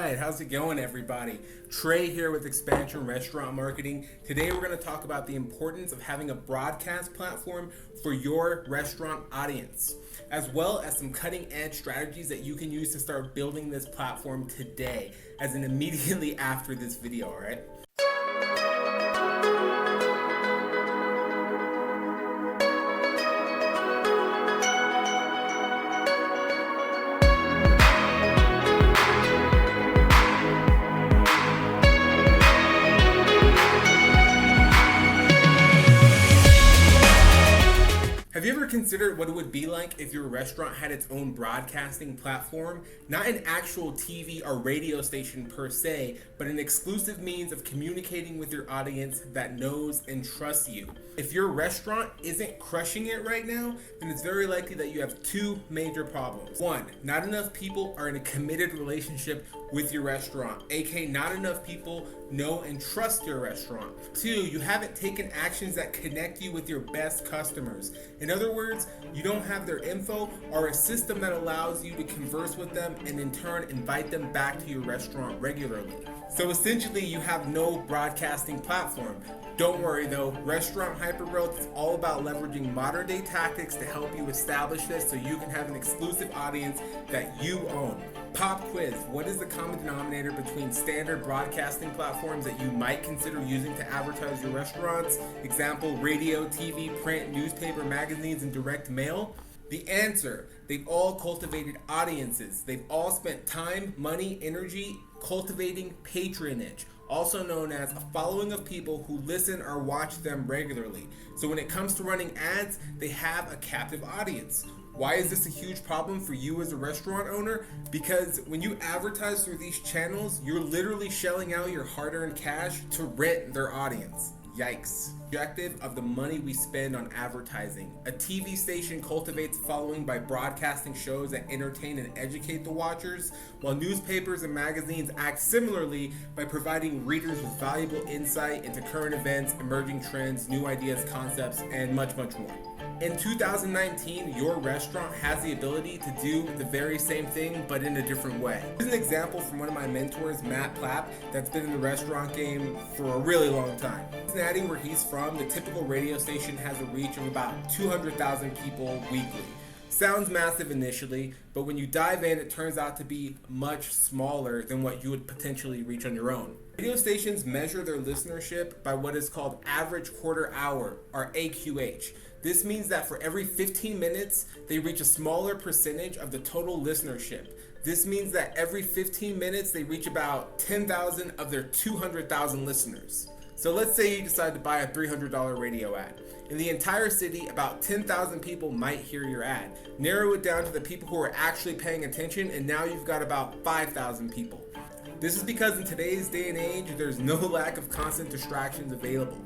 Alright, how's it going everybody? Trey here with Expansion Restaurant Marketing. Today we're going to talk about the importance of having a broadcast platform for your restaurant audience, as well as some cutting edge strategies that you can use to start building this platform today, as in immediately after this video, alright? Have you ever considered what it would be like if your restaurant had its own broadcasting platform? Not an actual TV or radio station per se, but an exclusive means of communicating with your audience that knows and trusts you. If your restaurant isn't crushing it right now, then it's very likely that you have two major problems. One, not enough people are in a committed relationship with your restaurant, aka not enough people know and trust your restaurant. Two, you haven't taken actions that connect you with your best customers. In other words, you don't have their info or a system that allows you to converse with them and in turn invite them back to your restaurant regularly. So essentially you have no broadcasting platform. Don't worry though, Restaurant Hypergrowth is all about leveraging modern day tactics to help you establish this so you can have an exclusive audience that you own. Pop quiz, what is the common denominator between standard broadcasting platforms that you might consider using to advertise your restaurants? Example, radio, TV, print, newspaper, magazines, and direct mail? The answer, they've all cultivated audiences. They've all spent time, money, energy cultivating patronage, also known as a following of people who listen or watch them regularly. So when it comes to running ads, they have a captive audience. Why is this a huge problem for you as a restaurant owner? Because when you advertise through these channels, you're literally shelling out your hard-earned cash to rent their audience. Yikes. Objective of the money we spend on advertising. A TV station cultivates a following by broadcasting shows that entertain and educate the watchers, while newspapers and magazines act similarly by providing readers with valuable insight into current events, emerging trends, new ideas, concepts, and much, much more. In 2019, your restaurant has the ability to do the very same thing, but in a different way. Here's an example from one of my mentors, Matt Plapp, that's been in the restaurant game for a really long time. In Cincinnati, where he's from, the typical radio station has a reach of about 200,000 people weekly. Sounds massive initially, but when you dive in, it turns out to be much smaller than what you would potentially reach on your own. Radio stations measure their listenership by what is called average quarter hour, or AQH. This means that for every 15 minutes, they reach a smaller percentage of the total listenership. This means that every 15 minutes, they reach about 10,000 of their 200,000 listeners. So let's say you decide to buy a $300 radio ad. In the entire city, about 10,000 people might hear your ad. Narrow it down to the people who are actually paying attention, and now you've got about 5,000 people. This is because in today's day and age, there's no lack of constant distractions available.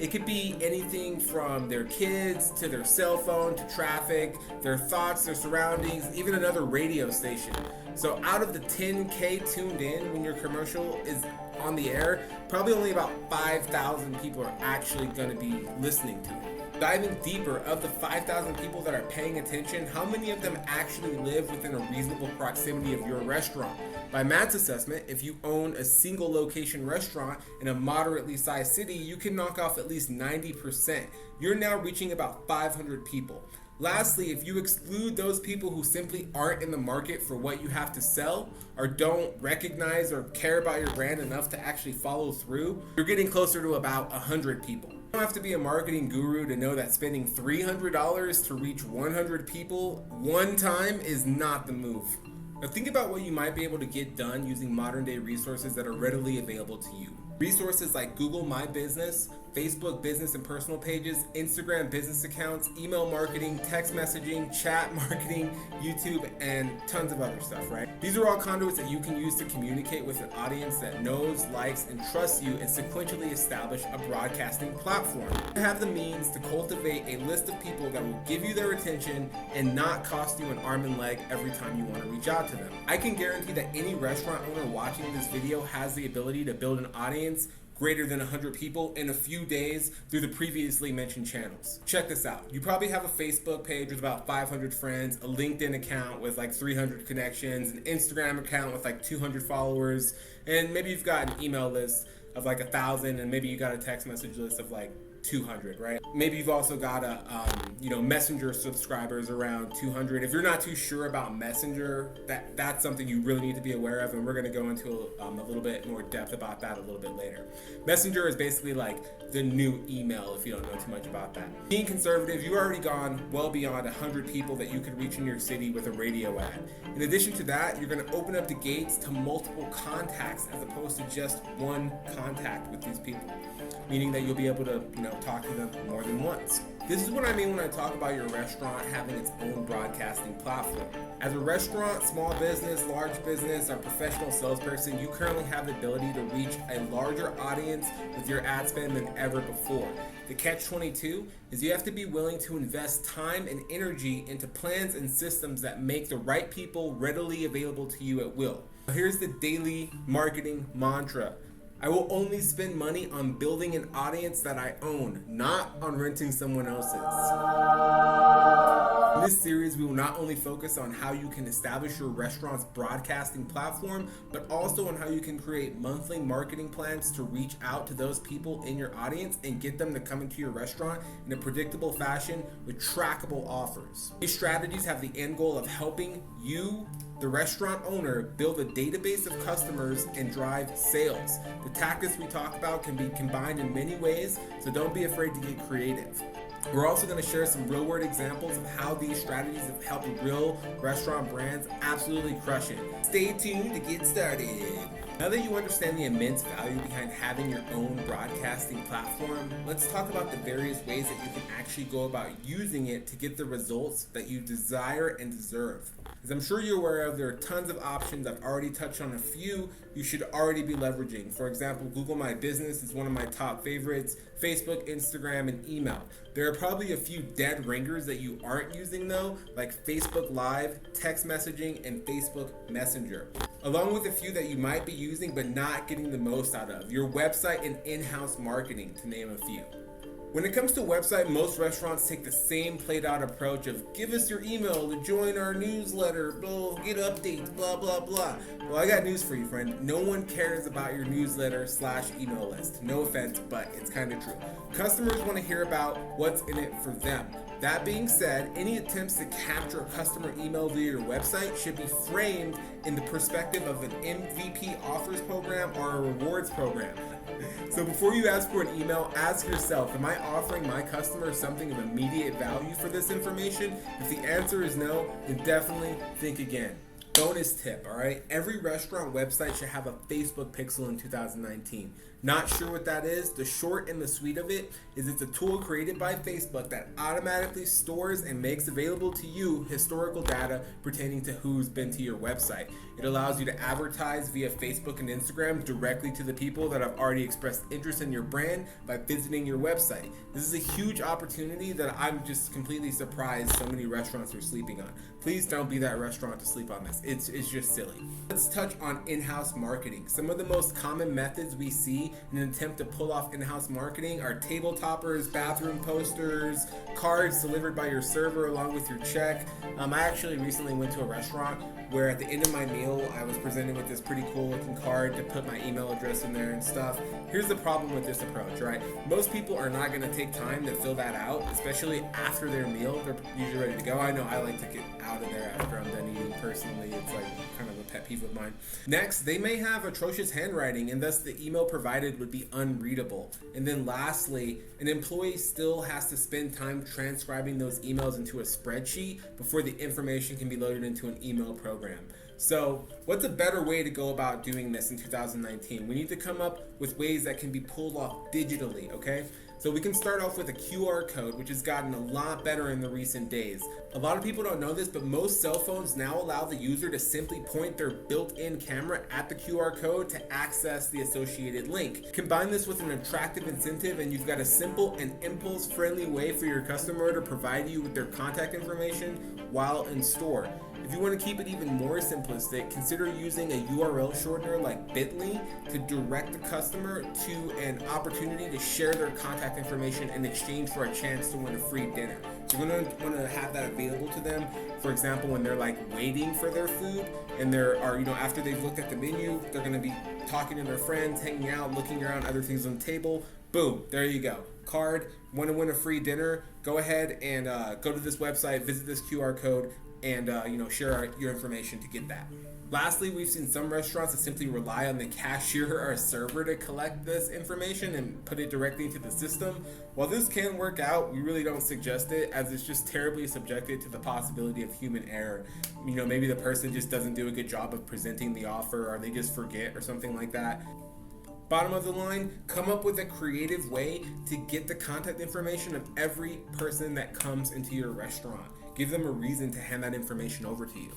It could be anything from their kids to their cell phone to traffic, their thoughts, their surroundings, even another radio station. So out of the 10K tuned in when your commercial is on the air, probably only about 5,000 people are actually going to be listening to it. Diving deeper, of the 5,000 people that are paying attention, how many of them actually live within a reasonable proximity of your restaurant? By Matt's assessment, if you own a single location restaurant in a moderately sized city, you can knock off at least 90%. You're now reaching about 500 people. Lastly, if you exclude those people who simply aren't in the market for what you have to sell, or don't recognize or care about your brand enough to actually follow through, you're getting closer to about 100 people. You don't have to be a marketing guru to know that spending $300 to reach 100 people one time is not the move. Now think about what you might be able to get done using modern day resources that are readily available to you. Resources like Google My Business, Facebook business and personal pages, Instagram business accounts, email marketing, text messaging, chat marketing, YouTube, and tons of other stuff, right? These are all conduits that you can use to communicate with an audience that knows, likes, and trusts you and sequentially establish a broadcasting platform. You have the means to cultivate a list of people that will give you their attention and not cost you an arm and leg every time you want to reach out to them. I can guarantee that any restaurant owner watching this video has the ability to build an audience greater than 100 people in a few days through the previously mentioned channels. Check this out. You probably have a Facebook page with about 500 friends, a LinkedIn account with like 300 connections, an Instagram account with like 200 followers, and maybe you've got an email list of like 1,000, and maybe you got a text message list of like 200, right? Maybe you've also got a Messenger subscribers around 200. If you're not too sure about Messenger, that's something you really need to be aware of, and we're going to go into a little bit more depth about that a little bit later. Messenger is basically like the new email if you don't know too much about that. Being conservative, you've already gone well beyond 100 people that you could reach in your city with a radio ad. In addition to that, you're going to open up the gates to multiple contacts as opposed to just one contact with these people, meaning that you'll be able to talk to them more than once. This is what I mean when I talk about your restaurant having its own broadcasting platform. As a restaurant, small business, large business, or professional salesperson, you currently have the ability to reach a larger audience with your ad spend than ever before. The catch-22 is you have to be willing to invest time and energy into plans and systems that make the right people readily available to you at will. Here's the daily marketing mantra. I will only spend money on building an audience that I own, not on renting someone else's. In this series, we will not only focus on how you can establish your restaurant's broadcasting platform, but also on how you can create monthly marketing plans to reach out to those people in your audience and get them to come into your restaurant in a predictable fashion with trackable offers. These strategies have the end goal of helping you, the restaurant owner, build a database of customers and drive sales. The tactics we talk about can be combined in many ways, so don't be afraid to get creative. We're also going to share some real-world examples of how these strategies have helped real restaurant brands absolutely crush it. Stay tuned to get started. Now that you understand the immense value behind having your own broadcasting platform, let's talk about the various ways that you can actually go about using it to get the results that you desire and deserve. As I'm sure you're aware of, there are tons of options. I've already touched on a few you should already be leveraging. For example, Google My Business is one of my top favorites, Facebook, Instagram, and email. There are probably a few dead ringers that you aren't using though, like Facebook Live, text messaging, and Facebook Messenger, along with a few that you might be using but not getting the most out of, your website and in-house marketing, to name a few. When it comes to website, most restaurants take the same played out approach of give us your email to join our newsletter, blah, get updates, blah, blah, blah. Well, I got news for you, friend. No one cares about your newsletter/email list. No offense, but it's kind of true. Customers want to hear about what's in it for them. That being said, any attempts to capture a customer email via your website should be framed in the perspective of an MVP offers program or a rewards program. So before you ask for an email, ask yourself, am I offering my customers something of immediate value for this information? If the answer is no, then definitely think again. Bonus tip, all right? Every restaurant website should have a Facebook pixel in 2019. Not sure what that is? The short and the sweet of it is it's a tool created by Facebook that automatically stores and makes available to you historical data pertaining to who's been to your website. It allows you to advertise via Facebook and Instagram directly to the people that have already expressed interest in your brand by visiting your website. This is a huge opportunity that I'm just completely surprised so many restaurants are sleeping on. Please don't be that restaurant to sleep on this. It's just silly. Let's touch on in-house marketing. Some of the most common methods we see in an attempt to pull off in-house marketing are table toppers, bathroom posters, cards delivered by your server along with your check. I actually recently went to a restaurant where at the end of my meal, I was presented with this pretty cool looking card to put my email address in there and stuff. Here's the problem with this approach, right? Most people are not gonna take time to fill that out, especially after their meal. They're usually ready to go. I know I like to get out of there after I'm done eating personally. It's like kind of a pet peeve of mine. Next, they may have atrocious handwriting and thus the email provided would be unreadable. And then lastly, an employee still has to spend time transcribing those emails into a spreadsheet before the information can be loaded into an email program. So what's a better way to go about doing this in 2019? We need to come up with ways that can be pulled off digitally, okay? So we can start off with a QR code, which has gotten a lot better in the recent days. A lot of people don't know this, but most cell phones now allow the user to simply point their built-in camera at the QR code to access the associated link. Combine this with an attractive incentive and you've got a simple and impulse-friendly way for your customer to provide you with their contact information while in store. If you want to keep it even more simplistic, consider using a URL shortener like bit.ly to direct the customer to an opportunity to share their contact information in exchange for a chance to win a free dinner. So you're going to want to have that available to them. For example, when they're like waiting for their food and after they've looked at the menu, they're going to be talking to their friends, hanging out, looking around, other things on the table. Boom, there you go. Card, want to win a free dinner? Go ahead and go to this website, visit this QR code, and share your information to get that. Lastly, we've seen some restaurants that simply rely on the cashier or a server to collect this information and put it directly into the system. While this can work out, we really don't suggest it, as it's just terribly subjected to the possibility of human error. Maybe the person just doesn't do a good job of presenting the offer, or they just forget or something like that. Bottom of the line, come up with a creative way to get the contact information of every person that comes into your restaurant. Give them a reason to hand that information over to you.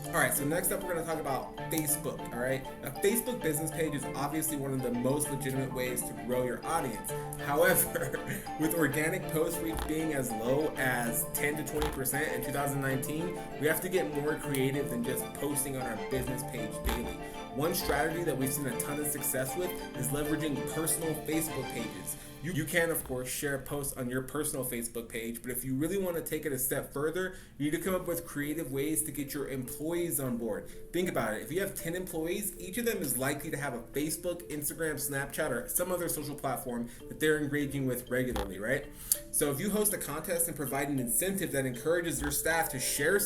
Alright, so next up we're going to talk about Facebook, alright? A Facebook business page is obviously one of the most legitimate ways to grow your audience. However, with organic post reach being as low as 10 to 20% in 2019, we have to get more creative than just posting on our business page daily. One strategy that we've seen a ton of success with is leveraging personal Facebook pages. You can, of course, share posts on your personal Facebook page, but if you really want to take it a step further, you need to come up with creative ways to get your employees on board. Think about it. If you have 10 employees, each of them is likely to have a Facebook, Instagram, Snapchat, or some other social platform that they're engaging with regularly, right? So if you host a contest and provide an incentive that encourages your staff to share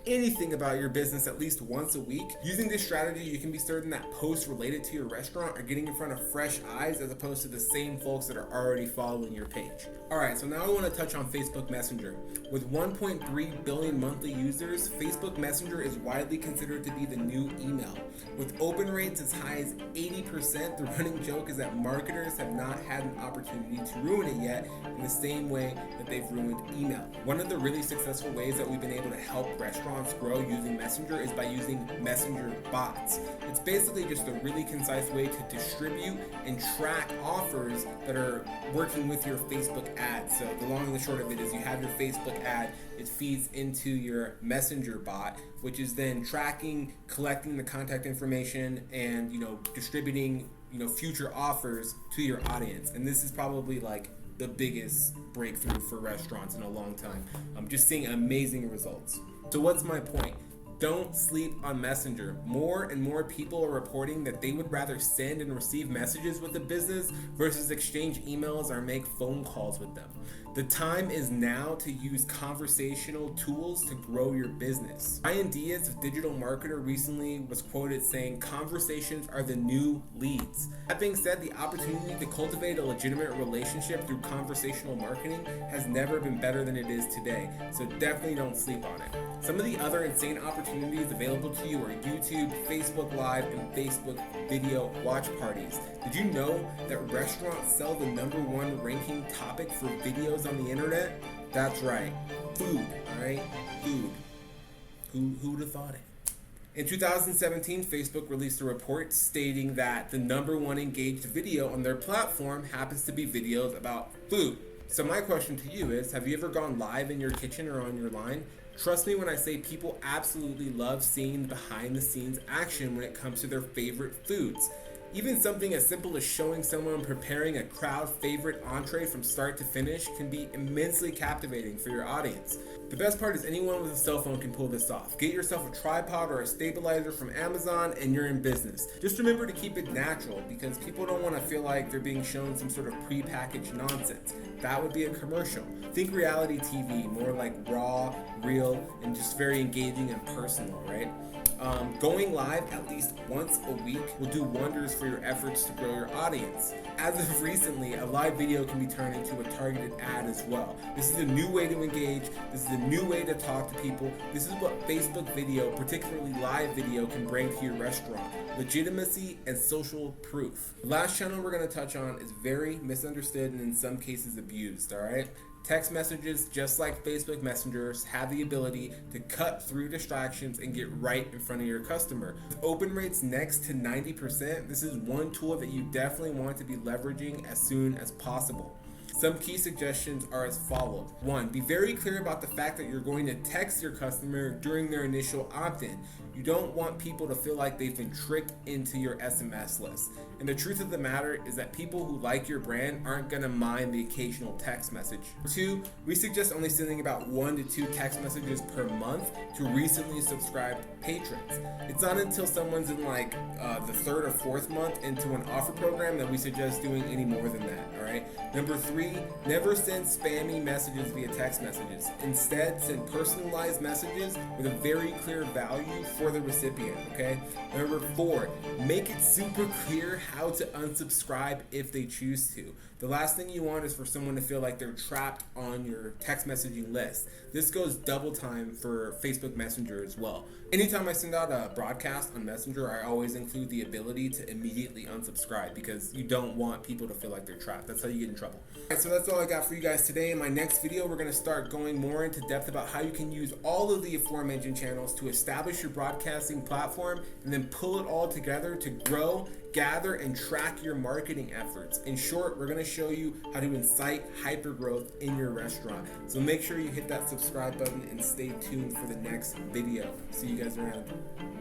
anything about your business at least once a week, using this strategy, you can be certain that posts related to your restaurant are getting in front of fresh eyes as opposed to the same folks that are already following your page. Alright, so now I want to touch on Facebook Messenger. With 1.3 billion monthly users, Facebook Messenger is widely considered to be the new email. With open rates as high as 80%, the running joke is that marketers have not had an opportunity to ruin it yet in the same way that they've ruined email. One of the really successful ways that we've been able to help restaurants grow using Messenger is by using Messenger bots. It's basically just a really concise way to distribute and track offers that are working with your Facebook ad. So the long and the short of it is you have your Facebook ad, it feeds into your Messenger bot, which is then tracking, collecting the contact information, and distributing future offers to your audience. And this is probably like the biggest breakthrough for restaurants in a long time. I'm just seeing amazing results. So what's my point? Don't sleep on Messenger. More and more people are reporting that they would rather send and receive messages with a business versus exchange emails or make phone calls with them. The time is now to use conversational tools to grow your business. Ryan Diaz, a digital marketer, recently was quoted saying, "Conversations are the new leads." That being said, the opportunity to cultivate a legitimate relationship through conversational marketing has never been better than it is today, so definitely don't sleep on it. Some of the other insane opportunities available to you are YouTube, Facebook Live, and Facebook video watch parties. Did you know that restaurants sell the #1 ranking topic for videos on the internet? That's right, food, alright? Food. Who'd have thought it? In 2017, Facebook released a report stating that the #1 engaged video on their platform happens to be videos about food. So my question to you is, have you ever gone live in your kitchen or on your line? Trust me when I say people absolutely love seeing behind the scenes action when it comes to their favorite foods. Even something as simple as showing someone preparing a crowd favorite entree from start to finish can be immensely captivating for your audience. The best part is anyone with a cell phone can pull this off. Get yourself a tripod or a stabilizer from Amazon and you're in business. Just remember to keep it natural, because people don't want to feel like they're being shown some sort of prepackaged nonsense. That would be a commercial. Think reality TV, more like raw, real, and just very engaging and personal, right? Going live at least once a week will do wonders for your efforts to grow your audience. As of recently, a live video can be turned into a targeted ad as well. This is a new way to engage. This is a new way to talk to people. This is what Facebook video, particularly live video, can bring to your restaurant: legitimacy and social proof. The last channel we're going to touch on is very misunderstood and in some cases abused, alright? Text messages, just like Facebook messengers, have the ability to cut through distractions and get right in front of your customer. With open rates next to 90%, this is one tool that you definitely want to be leveraging as soon as possible. Some key suggestions are as follows. 1. Be very clear about the fact that you're going to text your customer during their initial opt-in. You don't want people to feel like they've been tricked into your SMS list. And the truth of the matter is that people who like your brand aren't going to mind the occasional text message. 2, we suggest only sending about 1 to 2 text messages per month to recently subscribed patrons. It's not until someone's in like the 3rd or 4th month into an offer program that we suggest doing any more than that, all right? Number 3, never send spammy messages via text messages. Instead, send personalized messages with a very clear value for the recipient, okay? Number 4, make it super clear how to unsubscribe if they choose to. The last thing you want is for someone to feel like they're trapped on your text messaging list. This goes double time for Facebook Messenger as well. Anytime I send out a broadcast on Messenger, I always include the ability to immediately unsubscribe because you don't want people to feel like they're trapped. That's how you get in trouble. Alright, so that's all I got for you guys today. In my next video, we're going to start going more into depth about how you can use all of the aforementioned channels to establish your broadcasting platform and then pull it all together to grow, gather, and track your marketing efforts. In short, we're going to show you how to incite hypergrowth in your restaurant. So make sure you hit that subscribe button and stay tuned for the next video. See you guys around.